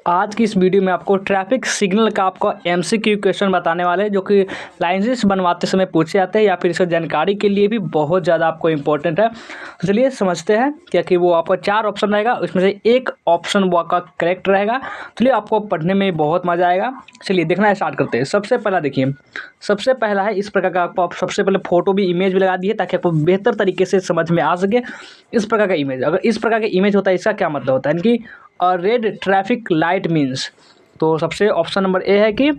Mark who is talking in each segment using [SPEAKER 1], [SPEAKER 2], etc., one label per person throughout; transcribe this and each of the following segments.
[SPEAKER 1] आज की इस वीडियो में आपको ट्रैफिक सिग्नल का आपको एमसीक्यू क्वेश्चन बताने वाले हैं जो कि लाइसेंस बनवाते समय पूछे जाते हैं या फिर इसका जानकारी के लिए भी बहुत ज़्यादा आपको इंपॉर्टेंट है। तो चलिए समझते हैं क्या कि वो आपका 4 ऑप्शन रहेगा, उसमें से एक ऑप्शन वो आपका करेक्ट रहेगा। चलिए आपको पढ़ने में बहुत मज़ा आएगा। चलिए देखना स्टार्ट करते हैं। सबसे पहला देखिए, सबसे पहला है इस प्रकार का आपको सबसे पहले फोटो भी इमेज भी लगा दी है ताकि आपको बेहतर तरीके से समझ में आ सके। इस प्रकार का इमेज, अगर इस प्रकार का इमेज होता है इसका क्या मतलब होता है, यानी कि रेड ट्रैफिक लाइट मीन्स, तो सबसे ऑप्शन नंबर ए है कि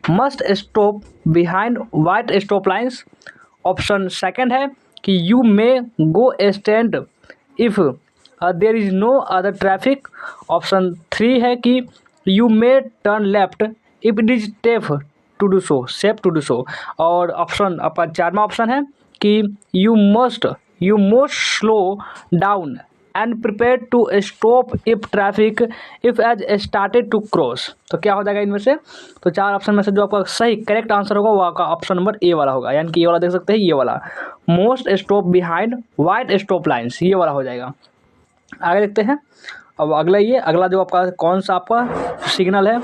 [SPEAKER 1] must stop behind white stop lines. Option second है कि you may go stand if there is no other traffic. Option three है कि you may turn left if it is safe to do so. और option आपका चारवा option है कि you must slow down and prepare to stop if traffic if has started to cross. तो क्या हो जाएगा इनमें से, तो 4 ऑप्शन में से जो आपका सही करेक्ट आंसर होगा वो आपका ऑप्शन नंबर ए वाला होगा, यानी कि ये वाला देख सकते हैं, ये वाला most stop behind white stop lines, ये वाला हो जाएगा। आगे देखते हैं। अब अगला जो आपका कौन सा आपका सिग्नल है,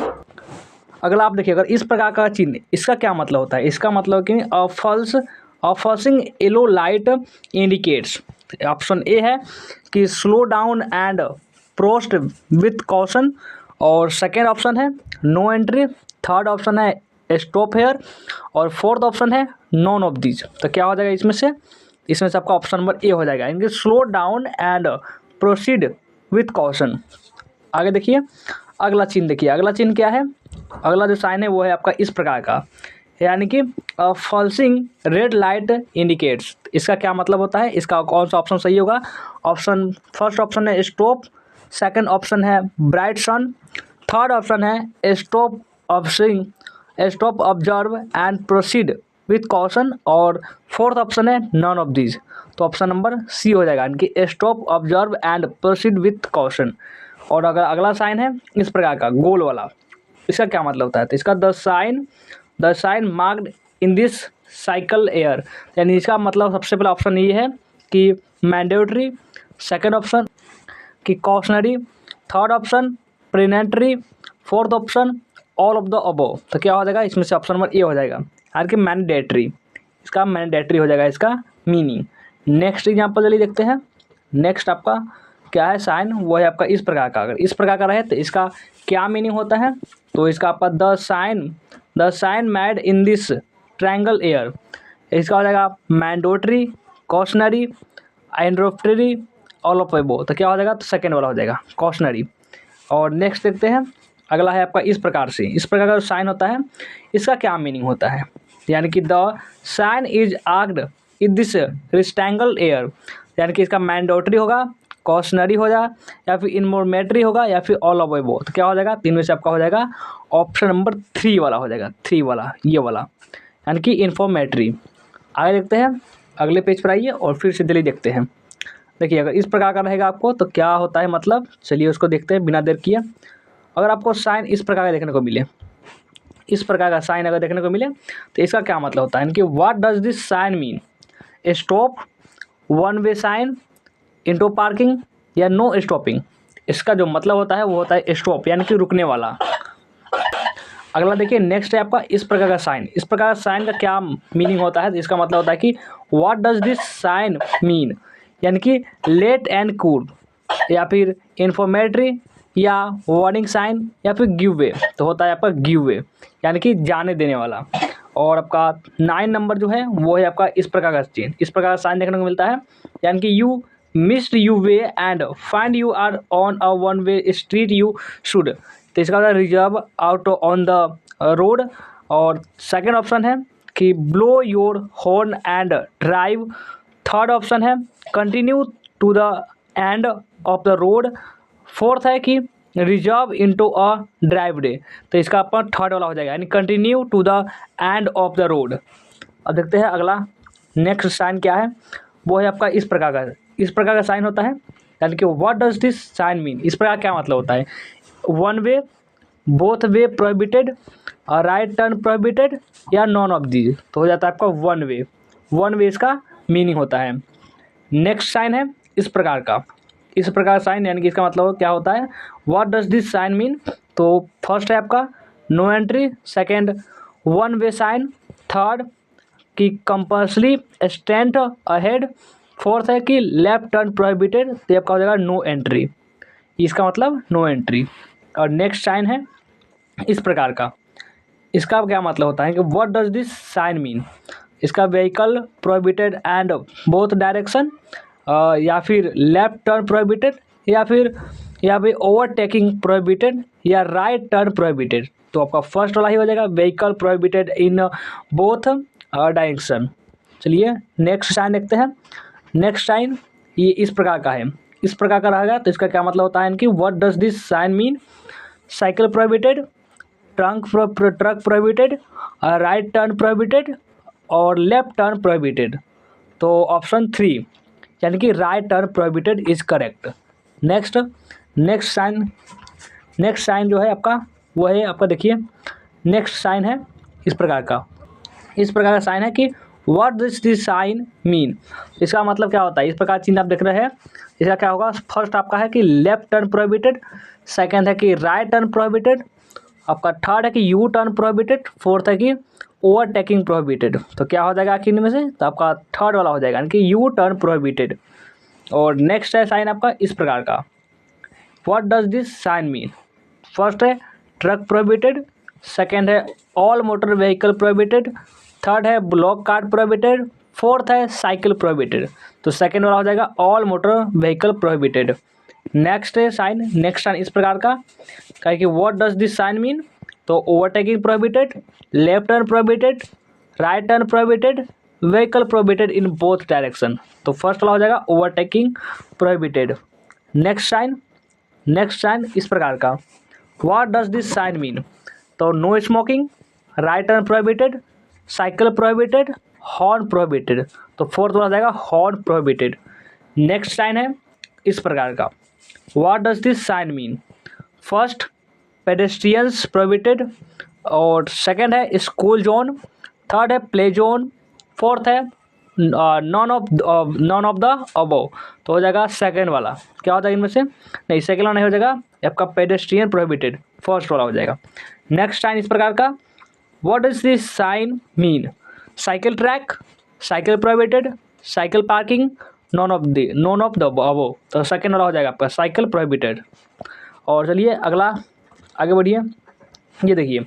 [SPEAKER 1] अगला आप देखिए, अगर इस प्रकार का चिन्ह, इसका क्या मतलब होता है, इसका मतलब कि flashing yellow light indicates. Option A है कि slow down and proceed with caution, और सेकेंड ऑप्शन है नो एंट्री, थर्ड ऑप्शन है स्टॉप हेयर, और फोर्थ ऑप्शन है नॉन ऑफ दीज। तो क्या हो जाएगा इसमें से आपका ऑप्शन नंबर ए हो जाएगा, इनके slow down and proceed with caution. आगे देखिए, अगला चिन्ह क्या है। अगला जो साइन है वो है आपका इस प्रकार का, यानी कि फॉल्सिंग रेड लाइट इंडिकेट्स। इसका क्या मतलब होता है, इसका कौन सा ऑप्शन सही होगा। फर्स्ट ऑप्शन है स्टॉप, सेकंड ऑप्शन है ब्राइट सन, थर्ड ऑप्शन है stop observe and proceed with caution, और फोर्थ ऑप्शन है नॉन ऑफ दीज। तो ऑप्शन नंबर सी हो जाएगा, यानी कि stop observe and proceed with caution. और अगर अगला साइन है इस प्रकार का गोल वाला, इसका क्या मतलब होता है, तो इसका the sign marked in this circle are, यानी इसका मतलब सबसे पहला ऑप्शन ये है कि मैंडेटरी, सेकंड ऑप्शन कि cautionary, third option informatory, fourth option all of the above. तो क्या हो जाएगा इसमें से ऑप्शन नंबर ए हो जाएगा, यानी कि मैंडेटरी, इसका मैंडेटरी हो जाएगा इसका मीनिंग। नेक्स्ट एग्जाम्पल चलिए देखते हैं। नेक्स्ट आपका क्या है साइन, वो है आपका इस प्रकार का। अगर इस प्रकार का रहे तो इसका क्या मीनिंग होता है, तो इसका आपका the sign made in this triangle are, इसका हो जाएगा mandatory, cautionary, informatory, all of above. तो क्या हो जाएगा, तो सेकेंड वाला हो जाएगा कॉशनरी। और नेक्स्ट देखते हैं, अगला है आपका इस प्रकार का जो साइन होता है इसका क्या मीनिंग होता है, यानी कि the sign is marked in this rectangle are, यानी कि इसका मैंडेटरी होगा, कॉशनरी हो जाए, या फिर इन्फॉर्मेटरी होगा, या फिर ऑल ऑफ अबव। तो क्या हो जाएगा, तीन में से आपका हो जाएगा ऑप्शन नंबर 3 वाला हो जाएगा, 3 वाला, ये वाला, यानी कि इन्फॉर्मेटरी। आगे देखते हैं, अगले पेज पर आइए और फिर से दिल्ली देखते हैं। देखिए, अगर इस प्रकार का रहेगा आपको तो क्या होता है मतलब, चलिए उसको देखते हैं बिना देर किए। अगर आपको साइन इस प्रकार का देखने को मिले, इस प्रकार का साइन अगर देखने को मिले तो इसका क्या मतलब होता है, यानी कि what does this sign mean, stop, one way sign, into parking, या नो स्टॉपिंग। इसका जो मतलब होता है वो होता है स्टॉप, यानी कि रुकने वाला। अगला देखिए, नेक्स्ट है आपका इस प्रकार का साइन। इस प्रकार का साइन का क्या मीनिंग होता है, तो इसका मतलब होता है कि what does this sign mean, यानी कि लेट एंड कूल, या फिर इन्फॉर्मेटरी, या वार्निंग साइन, या फिर गिव वे। तो होता है आपका गिव वे, यानी कि जाने देने वाला। और आपका 9 नंबर जो है वो है आपका इस प्रकार का चीन, इस प्रकार का साइन देखने को मिलता है, यानी कि you missed you way and find you are on a one way street you should. तो इसका होता है reverse out on the road. और सेकंड ऑप्शन है कि blow your horn and drive, third option है continue to the end of the road, fourth है कि reverse into a driveway. तो इसका अपन थर्ड वाला हो जाएगा, यानी continue to the end of the road. अब देखते हैं अगला नेक्स्ट साइन क्या है, वो है आपका इस प्रकार का साइन होता है, यानी कि what does this sign mean, इस प्रकार क्या मतलब होता है, one way, both way prohibited, right turn prohibited, या नॉन ऑफ दीज। तो हो जाता है आपका वन वे इसका मीनिंग होता है। नेक्स्ट साइन है इस प्रकार साइन, यानी कि इसका मतलब क्या होता है, what does this sign mean, तो फर्स्ट है आपका no entry, second one way sign, third कि कंपल्सरी स्टैंड अहेड, फोर्थ है कि लेफ्ट टर्न प्रोहिबिटेड, तो आपका हो जाएगा नो एंट्री, इसका मतलब नो एंट्री। और नेक्स्ट साइन है इस प्रकार का, इसका क्या मतलब होता है कि what does this sign mean, इसका vehicle prohibited and both direction, या फिर लेफ्ट टर्न प्रोहिबिटेड, या फिर ओवरटेकिंग प्रोहिबिटेड, या राइट टर्न प्रोहिबिटेड। तो आपका फर्स्ट वाला ही हो जाएगा vehicle prohibited in both direction. चलिए नेक्स्ट साइन देखते हैं। नेक्स्ट साइन ये इस प्रकार का है, इस प्रकार का रहेगा, तो इसका क्या मतलब होता है कि what does this sign mean, cycle prohibited, truck prohibited, right turn prohibited और लेफ्ट टर्न प्रोहिबिटेड। तो ऑप्शन 3 यानी कि right turn prohibited is correct. Next sign जो है आपका वो है आपका, देखिए नेक्स्ट साइन है इस प्रकार का साइन है कि what does this sign mean, इसका मतलब क्या होता है, इस प्रकार चिन्ह आप देख रहे हैं, इसका क्या होगा, फर्स्ट आपका है कि लेफ्ट टर्न प्रोहिबिटेड, सेकंड है कि राइट टर्न प्रोहिबिटेड, आपका थर्ड है कि यू टर्न प्रोहिबिटेड, फोर्थ है कि ओवरटेकिंग प्रोहिबिटेड। तो क्या हो जाएगा आखिर में से, तो आपका थर्ड वाला हो जाएगा यानी कि यू टर्न प्रोहिबिटेड। और नेक्स्ट है साइन आपका इस प्रकार का, what does this sign mean, first है ट्रक प्रोहिबिटेड, सेकंड है all motor vehicle prohibited, third है ब्लॉक कार्ट प्रोहिबिटेड, फोर्थ है साइकिल प्रोहिबिटेड। तो सेकंड वाला हो जाएगा all motor vehicle prohibited. Next sign इस प्रकार का कहे कि what does this sign mean, तो overtaking prohibited, left turn prohibited, right turn prohibited, vehicle prohibited in both direction. तो फर्स्ट वाला हो जाएगा ओवरटेकिंग प्रोहिबिटेड। नेक्स्ट साइन इस प्रकार का, what does this sign mean, तो no smoking, right turn prohibited, cycle prohibited, horn prohibited. तो fourth वाला हो जाएगा हॉर्न प्रोहिबिटेड। नेक्स्ट साइन है इस प्रकार का, what does this sign mean, first pedestrians prohibited, और सेकंड है स्कूल जोन, थर्ड है प्ले जोन, फोर्थ है नॉन ऑफ द अबव। तो हो जाएगा सेकंड वाला, क्या हो जाएगा इनमें से, नहीं सेकंड वाला नहीं हो जाएगा, आपका पेडेस्ट्रियन प्रोहिबिटेड फर्स्ट वाला हो जाएगा। नेक्स्ट साइन इस प्रकार का, what does this sign mean, cycle track, cycle prohibited, cycle parking, none of the above. तो सेकंड वाला हो जाएगा आपका साइकिल प्रोहिबिटेड। और चलिए अगला आगे बढ़िए, ये देखिए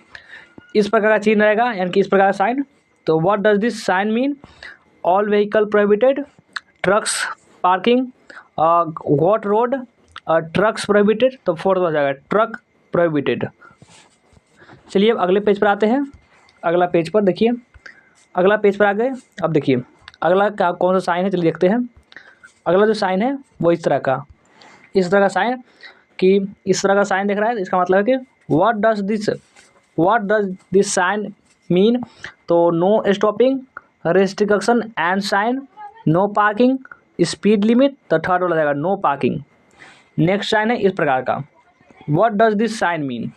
[SPEAKER 1] इस प्रकार का चिन्ह रहेगा यानी कि इस प्रकार का साइन। तो what does this sign mean, all vehicle prohibited, trucks parking, got road, trucks prohibited. तो फोर्थ हो जाएगा ट्रक प्रोहिबिटेड। चलिए अब अगले पेज पर आते हैं। अगला पेज पर देखिए, अगला पेज पर आ गए। अब देखिए अगला क्या कौन सा साइन है, चलिए देखते हैं। अगला जो साइन है वो इस तरह का साइन, कि इस तरह का साइन दिख रहा है, इसका मतलब है कि what does this sign mean, तो no stopping, restriction end sign, no parking, speed limit. तो थर्ड वाला जाएगा नो पार्किंग। नेक्स्ट साइन है इस प्रकार का, what does this sign mean,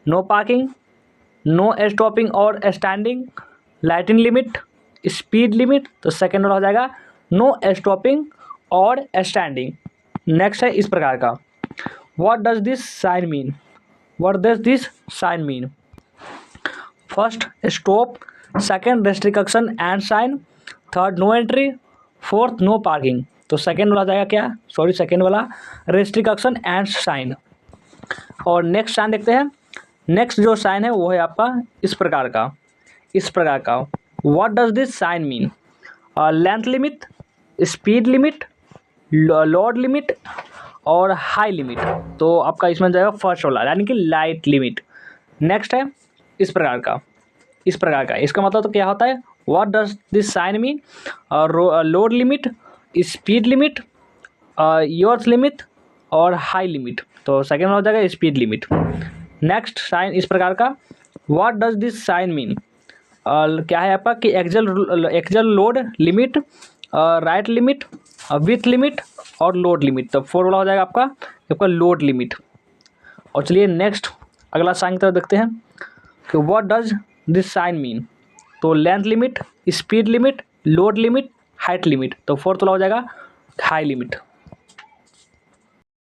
[SPEAKER 1] no parking, no stopping और standing, lighting limit, speed limit. तो सेकेंड वाला हो जाएगा नो स्टॉपिंग और स्टैंडिंग। नेक्स्ट है इस प्रकार का, what does this sign mean, first stop, second restriction end sign, third no entry, fourth no parking. तो सेकेंड वाला जाएगा क्या, सेकेंड वाला रेस्ट्रिक्शन एंड साइन। और नेक्स्ट साइन देखते हैं। नेक्स्ट जो साइन है वो है आपका इस प्रकार का, what does this sign mean, length limit, speed limit, load limit और हाई लिमिट। तो आपका इसमें जाएगा फर्स्ट वाला यानी कि लाइट लिमिट। नेक्स्ट है इस प्रकार का, इसका मतलब तो क्या होता है, what does this sign mean, load limit, speed limit, yours limit और हाई लिमिट। तो सेकेंड हो जाएगा स्पीड लिमिट। नेक्स्ट साइन इस प्रकार का, what does this sign mean, क्या है आपका कि axle load limit, right limit, with limit और लोड लिमिट। तो फोर वाला हो जाएगा आपका लोड लिमिट। और चलिए नेक्स्ट अगला साइन की तरफ देखते हैं कि what does this sign mean, तो length limit, speed limit, load limit, height limit. तो फोर्थ वाला हो जाएगा हाई लिमिट।